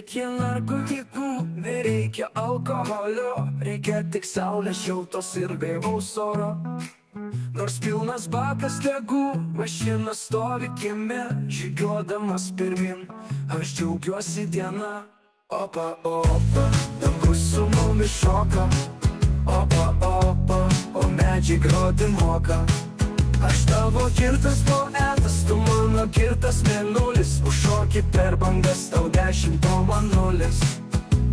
nereikia narkotikų, nereikia alkoholio, reikia tik saulės šiltos ir gaivaus oro. Nors pilnas bakas degų, mašina stovi kieme, žygiuodamas pirmin, aš džiaugiuosi diena. Opa, opa, dangus su mumis šoka. Opa, opa, o medžiai groti moka. Aš tavo girtas poetas, tu mano girtas mėnulis, užšoki per bangas, tau 10, o man 0.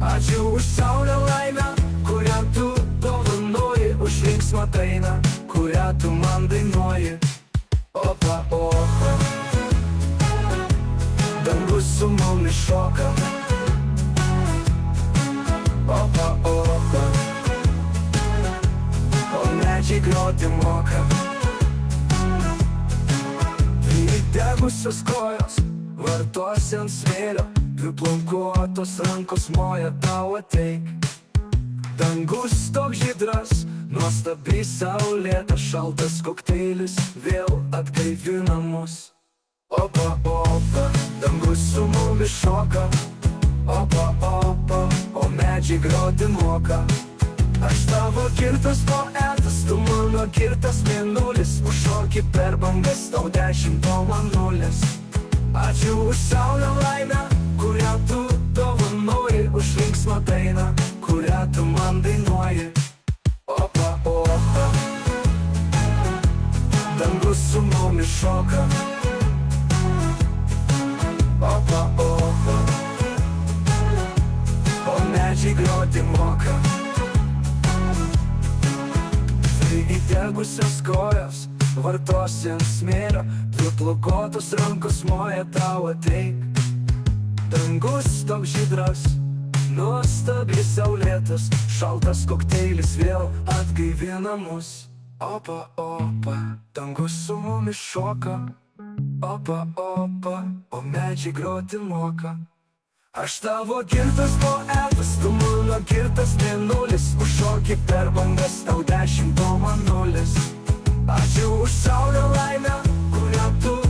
Ačiū už saulę laimę, kurią tu dovanoji, už linksmą dainą, kurią tu man dainuoji. Opa, opa, dangus su mumis šoka. Opa, opa, o medžiai groti moka. Įdegusios kojos vartosi ant smėlio, dvi plaukuotos rankos moja tau ateik. Dangus toks žydras, nuostabiai saulėtas, šaltas kokteilis vėl atgaivina mus. Opa, opa, dangus su mumis šoka. Opa, opa, o medžiai groti moka. Aš tavo girtas poetas, tu mano girtas mėnulis, užšoki per bangas, tau 10, o man 0. Ačiū už saulę laimę, kurią tu dovanoji, už linksmą dainą, kurią tu man dainuoji. Opa, opa, dangus su mumis šoka. Opa, opa, o medžiai groti moka. Įdegusios kojos vartosi ant smėlio, dvi plaukuotos rankos moja tau ateik. Dangus toks žydras, nuostabiai saulėtas, šaltas kokteilis vėl atgaivina mus. Opa, opa, dangus su mumis šoka. Opa, opa, o medžiai groti moka. Aš tavo girtas poetas, tu mano girtas mėnulis, užšoki per bangas, tau 10, o man 0. Ačiū už saulę laimę, kurią tu